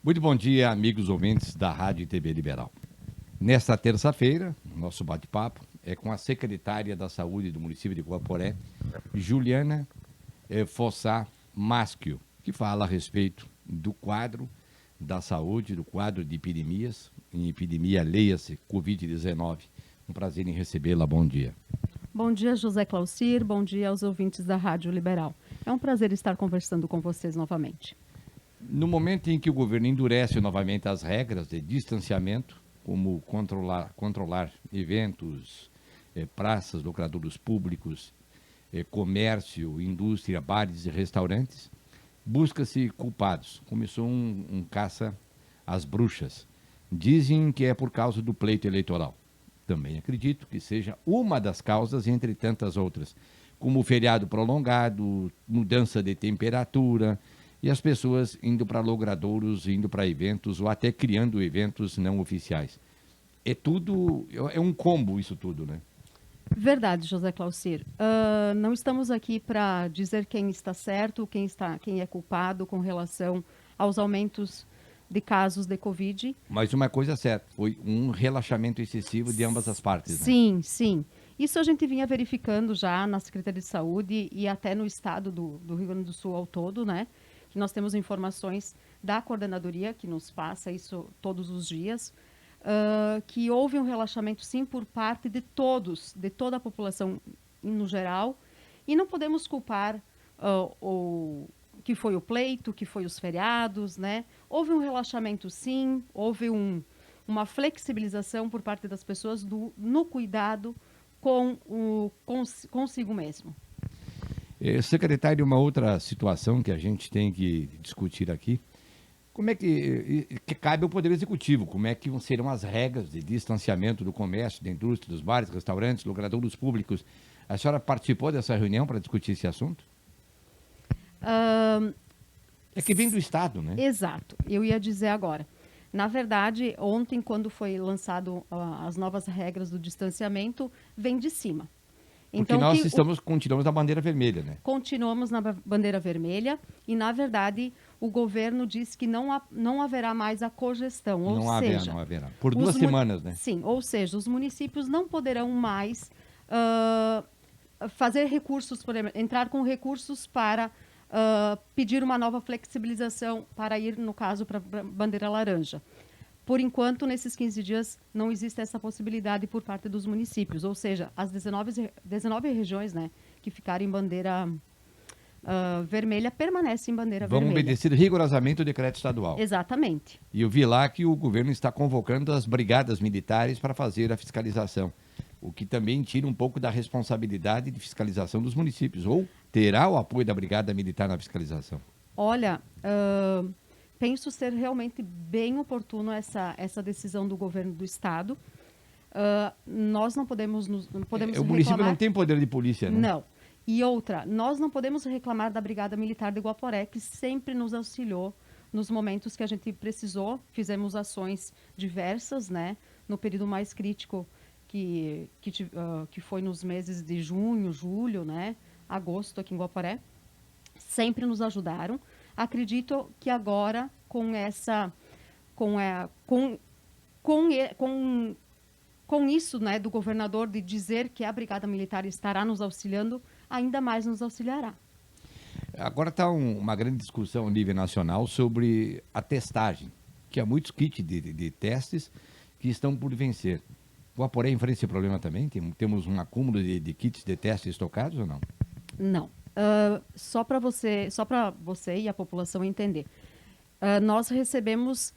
Muito bom dia, amigos ouvintes da Rádio e TV Liberal. Nesta terça-feira, nosso bate-papo é com a secretária da Saúde do município de Guaporé, Juliana Fossá Maschio, que fala a respeito do quadro da saúde, do quadro de epidemias, em epidemia, leia-se, Covid-19. Um prazer em recebê-la, bom dia. Bom dia, José Claucir, bom dia aos ouvintes da Rádio Liberal. É um prazer estar conversando com vocês novamente. No momento em que o governo endurece novamente as regras de distanciamento, como controlar eventos, praças, locadouros públicos, comércio, indústria, bares e restaurantes, busca-se culpados. Começou um caça às bruxas. Dizem que é por causa do pleito eleitoral. Também acredito que seja uma das causas entre tantas outras, como o feriado prolongado, mudança de temperatura e as pessoas indo para logradouros, indo para eventos ou até criando eventos não oficiais. É tudo, é um combo isso tudo, né? Verdade, José Claucir. Não estamos aqui para dizer quem está certo, quem é culpado com relação aos aumentos de casos de Covid. Mas uma coisa é certa, foi um relaxamento excessivo de ambas as partes, né? Sim, sim. Isso a gente vinha verificando já na Secretaria de Saúde e até no estado do Rio Grande do Sul ao todo, né? Que nós temos informações da coordenadoria que nos passa isso todos os dias, que houve um relaxamento sim por parte de todos, de toda a população no geral, e não podemos culpar o que foi o pleito, que foi os feriados, né? Houve um relaxamento sim, houve uma flexibilização por parte das pessoas no cuidado consigo mesmo. Secretário, uma outra situação que a gente tem que discutir aqui, como é que cabe ao Poder Executivo, como é que serão as regras de distanciamento do comércio, da indústria, dos bares, restaurantes, logradouros públicos. A senhora participou dessa reunião para discutir esse assunto? É que vem do Estado, né? Exato, eu ia dizer agora. Na verdade, ontem, quando foi lançado as novas regras do distanciamento, vem de cima. Porque Então, nós continuamos na bandeira vermelha, né? continuamos na bandeira vermelha e, na verdade, o governo diz que não haverá mais a cogestão, ou seja... Não haverá. Por 2 semanas, né? Sim, ou seja, os municípios não poderão mais fazer recursos, por exemplo, entrar com recursos para pedir uma nova flexibilização para ir, no caso, para a bandeira laranja. Por enquanto, nesses 15 dias, não existe essa possibilidade por parte dos municípios, ou seja, as 19 regiões, né, que ficarem em bandeira vermelha permanecem em bandeira Vão vermelha. obedecer rigorosamente o decreto estadual. Exatamente. E eu vi lá que o governo está convocando as brigadas militares para fazer a fiscalização, o que também tira um pouco da responsabilidade de fiscalização dos municípios, ou terá o apoio da brigada militar na fiscalização. Olha, penso ser realmente bem oportuno essa decisão do governo do estado. Nós não podemos O município não tem poder de polícia, né? Não. E outra, nós não podemos reclamar da Brigada Militar de Guaporé, que sempre nos auxiliou nos momentos que a gente precisou. Fizemos ações diversas, né? No período mais crítico, que foi nos meses de junho, julho, né? Agosto, aqui em Guaporé. Sempre nos ajudaram. Acredito que agora, com isso, né, do governador de dizer que a Brigada Militar estará nos auxiliando, ainda mais nos auxiliará. Agora está uma grande discussão a nível nacional sobre a testagem, que há muitos kits de testes que estão por vencer. O Guaporé enfrenta esse problema também? Temos um acúmulo de kits de testes estocados ou não? Não. Só para você e a população entender. Nós recebemos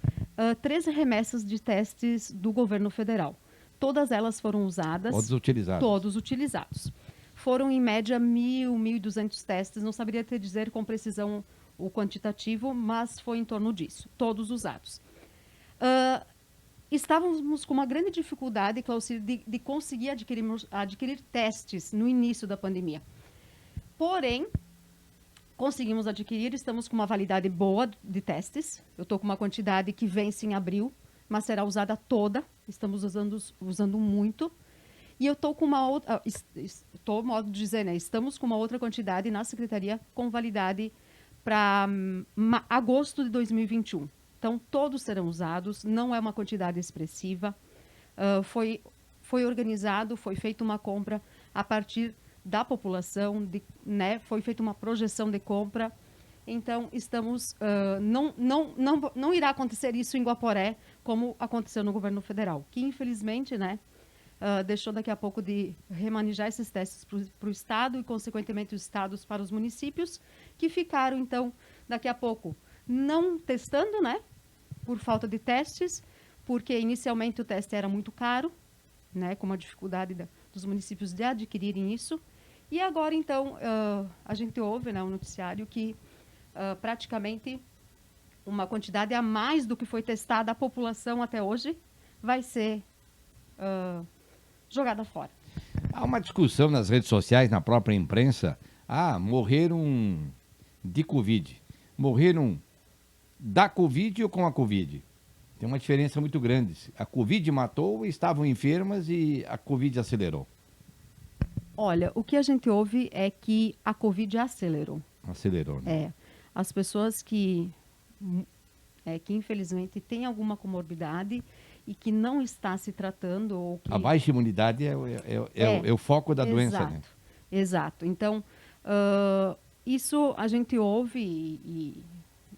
13 remessas de testes do governo federal. Todas elas foram usadas. Todos utilizados. Todos utilizados. Foram, em média, 1.200 testes. Não saberia te dizer com precisão o quantitativo, mas foi em torno disso. Todos usados. Estávamos com uma grande dificuldade, Claucir, de conseguir adquirir testes no início da pandemia. Porém, conseguimos adquirir, estamos com uma validade boa de testes. Eu estou com uma quantidade que vence em abril, mas será usada toda. Estamos usando muito. E eu estou com uma outra, modo de dizer, né? Estamos com uma outra quantidade na secretaria com validade para agosto de 2021. Então, todos serão usados, não é uma quantidade expressiva. Foi organizado, foi feita uma compra a partir da população, né? Foi feita uma projeção de compra. Então, estamos... não irá acontecer isso em Guaporé, como aconteceu no governo federal, que infelizmente, né, deixou daqui a pouco de remanejar esses testes para o Estado e, consequentemente, os estados para os municípios, que ficaram, então, daqui a pouco, não testando, né, por falta de testes, porque inicialmente o teste era muito caro, né, com uma dificuldade dos municípios de adquirirem isso. E agora, então, a gente ouve, né, um noticiário que praticamente uma quantidade a mais do que foi testada a população até hoje vai ser jogada fora. Há uma discussão nas redes sociais, na própria imprensa. Morreram de Covid. Morreram da Covid ou com a Covid? Tem uma diferença muito grande. A Covid matou, estavam enfermas e a Covid acelerou. Olha, o que a gente ouve é que a Covid acelerou. Acelerou, né? As pessoas que infelizmente têm alguma comorbidade e que não está se tratando. Ou que... A baixa imunidade é o foco da doença, né? Exato. Então, isso a gente ouve e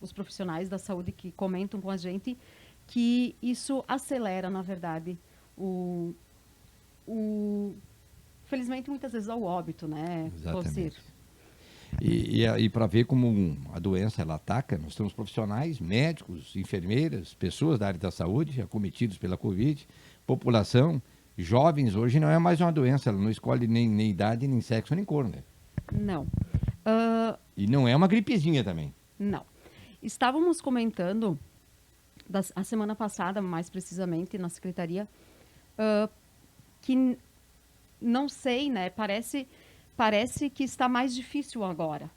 os profissionais da saúde que comentam com a gente que isso acelera, na verdade, felizmente, muitas vezes, ao óbito, né? Exatamente. E para ver como a doença ela ataca, nós temos profissionais, médicos, enfermeiras, pessoas da área da saúde acometidos pela Covid, população, jovens, hoje não é mais uma doença, ela não escolhe nem idade, nem sexo, nem cor, né? Não. E não é uma gripezinha também. Não. Estávamos comentando, a semana passada, mais precisamente, na secretaria, que, não sei, né, parece que está mais difícil agora.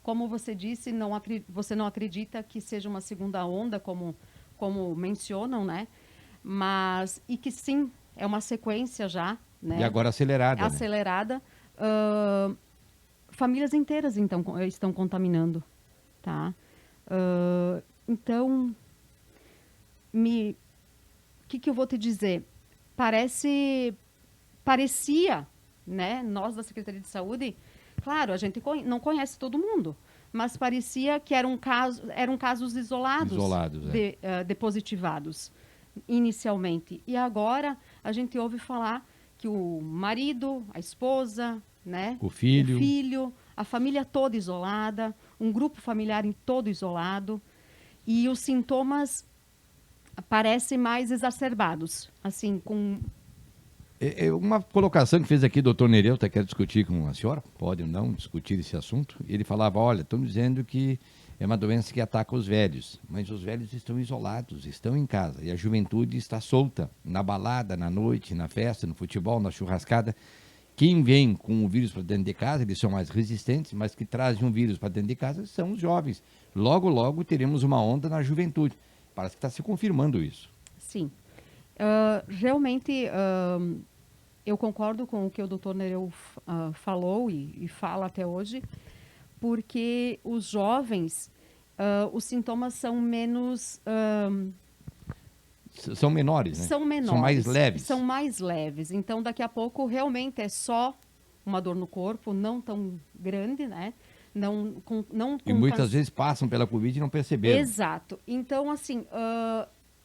Como você disse, você não acredita que seja uma segunda onda, como mencionam, né? E que sim, é uma sequência já, né? E agora acelerada. Acelerada. Né? Famílias inteiras, então, estão contaminando, tá? Então, o que eu vou te dizer? Parecia, né? Nós da Secretaria de Saúde, claro, a gente não conhece todo mundo, mas parecia que eram casos isolados de positivados inicialmente. E agora a gente ouve falar que o marido, a esposa, né? O filho, a família toda isolada, um grupo familiar todo isolado, e os sintomas parecem mais exacerbados, assim, com... Uma colocação que fez aqui o doutor Nereu, quer discutir com a senhora, pode ou não discutir esse assunto. Ele falava, olha, estão dizendo que é uma doença que ataca os velhos, mas os velhos estão isolados, estão em casa, e a juventude está solta, na balada, na noite, na festa, no futebol, na churrascada. Quem vem com o vírus para dentro de casa, eles são mais resistentes, mas que trazem um vírus para dentro de casa são os jovens. Logo, logo teremos uma onda na juventude. Parece que está se confirmando isso. Sim. Realmente... eu concordo com o que o doutor Nereu falou e fala até hoje, porque os jovens, os sintomas são menos... são menores, né? São menores. São mais leves. São mais leves. Então, daqui a pouco, realmente é só uma dor no corpo, não tão grande, né? E muitas vezes passam pela Covid e não perceberam. Exato. Então, assim,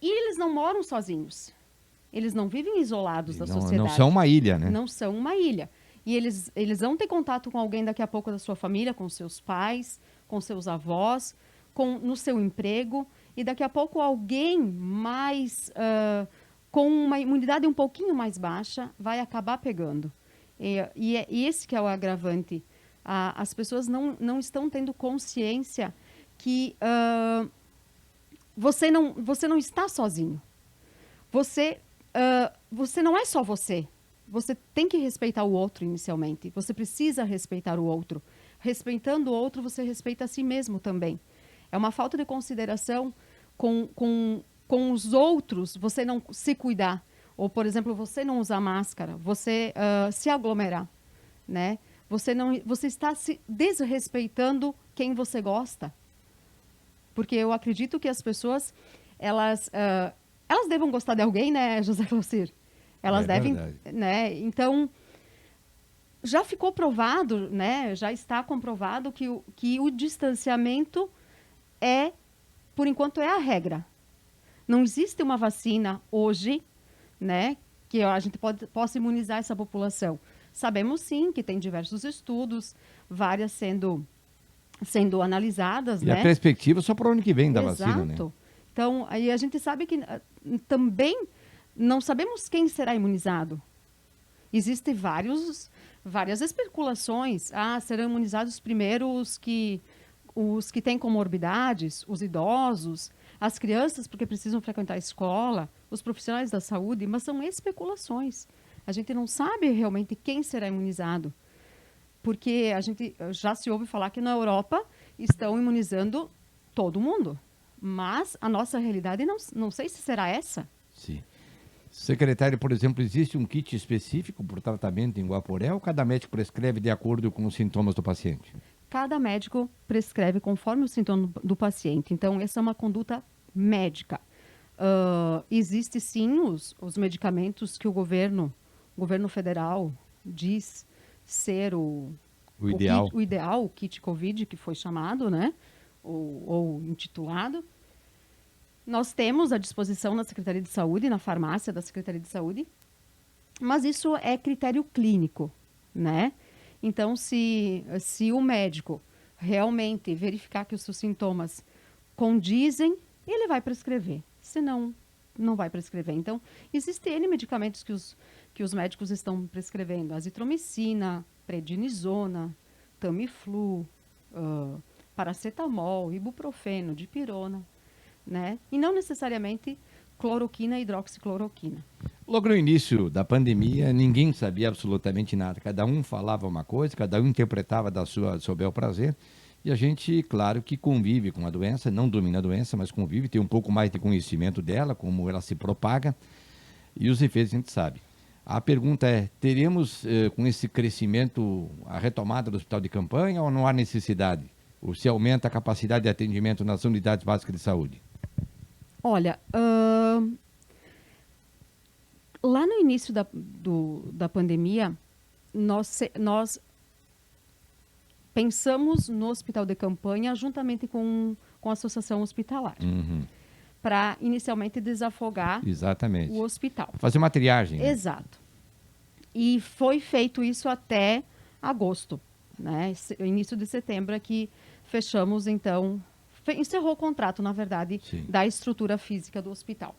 e eles não moram sozinhos. Eles não vivem isolados da sociedade. Não são uma ilha, né? Não são uma ilha. E eles vão ter contato com alguém daqui a pouco da sua família, com seus pais, com seus avós, no seu emprego. E daqui a pouco alguém mais com uma imunidade um pouquinho mais baixa vai acabar pegando. E esse que é o agravante. As pessoas não estão tendo consciência que você não está sozinho. Você não é só você. Você tem que respeitar o outro inicialmente. Você precisa respeitar o outro. Respeitando o outro, você respeita a si mesmo também. É uma falta de consideração com os outros, você não se cuidar. Ou, por exemplo, você não usar máscara, você se aglomerar, né? Você está se desrespeitando quem você gosta. Porque eu acredito que as pessoas, elas devam gostar de alguém, né, José Claucir? Elas devem, verdade. né? Então, já ficou provado, né? Já está comprovado que o distanciamento por enquanto, é a regra. Não existe uma vacina hoje, né, que a gente possa imunizar essa população. Sabemos sim que tem diversos estudos, várias sendo analisadas, E a né? perspectiva só para o ano que vem da vacina, né? Exato. Então, aí a gente sabe que também não sabemos quem será imunizado. Existem várias especulações. Ah, serão imunizados primeiro os que têm comorbidades, os idosos, as crianças, porque precisam frequentar a escola, os profissionais da saúde, mas são especulações. A gente não sabe realmente quem será imunizado, porque a gente já se ouve falar que na Europa estão imunizando todo mundo, mas a nossa realidade não sei se será essa. Sim. Secretário, por exemplo, existe um kit específico para o tratamento em Guaporé ou cada médico prescreve de acordo com os sintomas do paciente? Cada médico prescreve conforme o sintoma do paciente. Então, essa é uma conduta médica. Existe sim os medicamentos que o governo federal diz ser O ideal. o ideal, o kit COVID, que foi chamado, né? Ou intitulado. Nós temos à disposição na Secretaria de Saúde, na farmácia da Secretaria de Saúde, mas isso é critério clínico, né? Então, se o médico realmente verificar que os seus sintomas condizem, ele vai prescrever. Se não, não vai prescrever. Então, existem N medicamentos que os médicos estão prescrevendo. Azitromicina, prednisona, Tamiflu, paracetamol, ibuprofeno, dipirona, né? E não necessariamente cloroquina e hidroxicloroquina. Logo no início da pandemia, ninguém sabia absolutamente nada. Cada um falava uma coisa, cada um interpretava da sua, seu bel prazer. E a gente, claro, que convive com a doença, não domina a doença, mas convive, tem um pouco mais de conhecimento dela, como ela se propaga, e os efeitos a gente sabe. A pergunta é, teremos com esse crescimento a retomada do hospital de campanha ou não há necessidade? Ou se aumenta a capacidade de atendimento nas unidades básicas de saúde? Olha, lá no início da pandemia, nós pensamos no hospital de campanha juntamente com a associação hospitalar, para inicialmente desafogar Exatamente. o hospital. Fazer uma triagem. Né? Exato. E foi feito isso até agosto, né? Início de setembro é que fechamos, então, encerrou o contrato, na verdade, Sim. da estrutura física do hospital.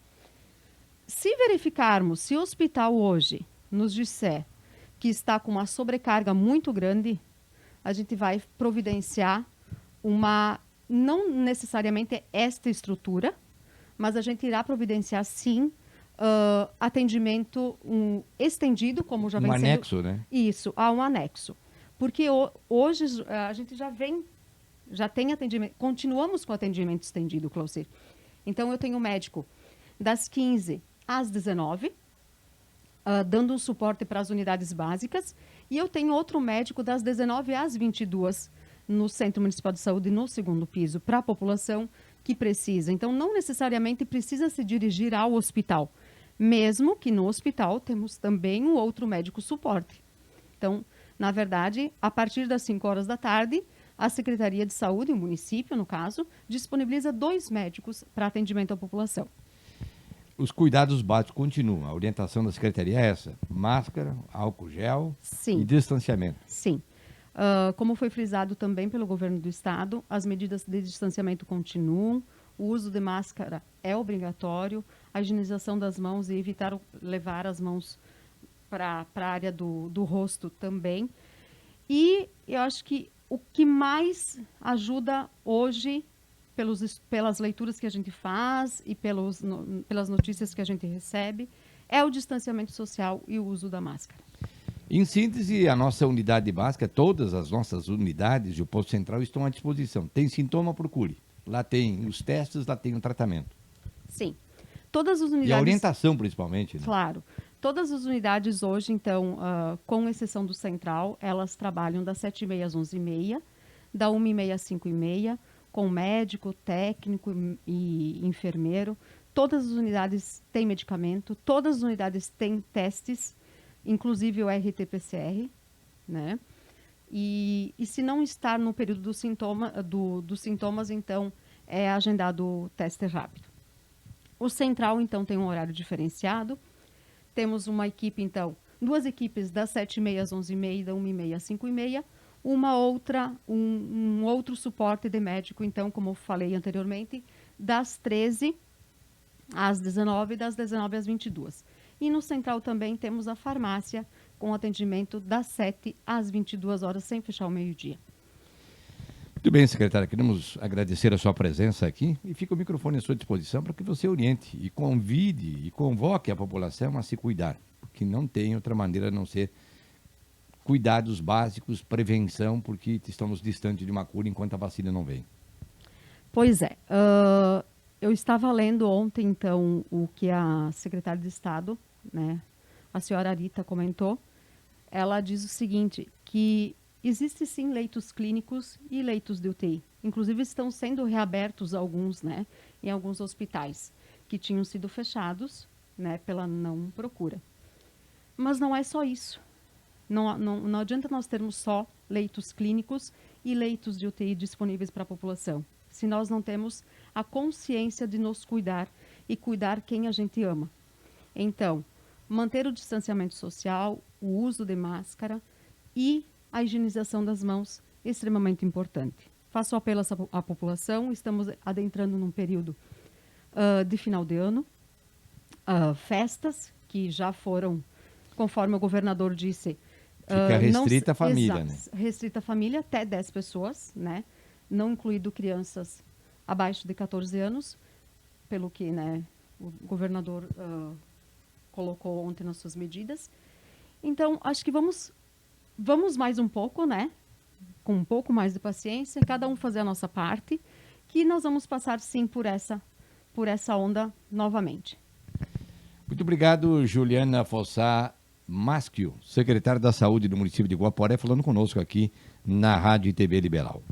Se verificarmos, se o hospital hoje nos disser que está com uma sobrecarga muito grande, a gente vai providenciar não necessariamente esta estrutura, mas a gente irá providenciar, sim, atendimento estendido, como já vem sendo... Um anexo, né? Isso, há um anexo. Porque hoje a gente já tem atendimento, continuamos com atendimento estendido, Claucir. Então, eu tenho um médico das 15 às 19, dando um suporte para as unidades básicas, e eu tenho outro médico das 19 às 22 no Centro Municipal de Saúde, no segundo piso, para a população que precisa. Então, não necessariamente precisa se dirigir ao hospital, mesmo que no hospital temos também um outro médico suporte. Então, na verdade, a partir das 5 horas da tarde, a Secretaria de Saúde, o município, no caso, disponibiliza 2 médicos para atendimento à população. Os cuidados básicos continuam. A orientação da Secretaria é essa: máscara, álcool gel Sim. e distanciamento. Sim. Como foi frisado também pelo governo do estado, as medidas de distanciamento continuam, o uso de máscara é obrigatório, a higienização das mãos e evitar levar as mãos para a área do rosto também. E eu acho que o que mais ajuda hoje, pelas leituras que a gente faz e pelas notícias que a gente recebe, é o distanciamento social e o uso da máscara. Em síntese, a nossa unidade básica, todas as nossas unidades e o posto central estão à disposição. Tem sintoma, procure. Lá tem os testes, lá tem o tratamento. Sim. Todas as unidades... E a orientação, principalmente. Né? Claro. Todas as unidades hoje, então, com exceção do central, elas trabalham das 7h30 às 11h30, da 1h30 às 5h30. com médico, técnico e enfermeiro. Todas as unidades têm medicamento, todas as unidades têm testes, inclusive o RT-PCR, né? E se não estar no período dos sintomas, então é agendado o teste rápido. O central, então, tem um horário diferenciado. Temos uma equipe, então, 2 equipes das 7h30 às 11h30, da 1h30 às 5h30. Um outro suporte de médico, então, como eu falei anteriormente, das 13 às 19 e das 19 às 22. E no central também temos a farmácia com atendimento das 7 às 22 horas, sem fechar o meio-dia. Muito bem, secretária. Queremos agradecer a sua presença aqui e fica o microfone à sua disposição para que você oriente e convide e convoque a população a se cuidar, porque não tem outra maneira a não ser cuidados básicos, prevenção, porque estamos distantes de uma cura enquanto a vacina não vem. Pois é. Eu estava lendo ontem, então, o que a secretária de Estado, né, a senhora Arita, comentou. Ela diz o seguinte, que existe sim leitos clínicos e leitos de UTI. Inclusive estão sendo reabertos alguns, né, em alguns hospitais que tinham sido fechados, né, pela não procura. Mas não é só isso. Não adianta nós termos só leitos clínicos e leitos de UTI disponíveis para a população, se nós não temos a consciência de nos cuidar e cuidar quem a gente ama. Então, manter o distanciamento social, o uso de máscara e a higienização das mãos, extremamente importante. Faço apelo à população, estamos adentrando num período de final de ano, festas que já foram, conforme o governador disse... Fica restrita a família, né? Restrita a família, até 10 pessoas, né? Não incluindo crianças abaixo de 14 anos, pelo que, né, o governador colocou ontem nas suas medidas. Então, acho que vamos mais um pouco, né? Com um pouco mais de paciência, cada um fazer a nossa parte, que nós vamos passar, sim, por essa onda novamente. Muito obrigado, Juliana Fossá Maschio, secretária da Saúde do município de Guaporé, falando conosco aqui na Rádio e TV Liberal.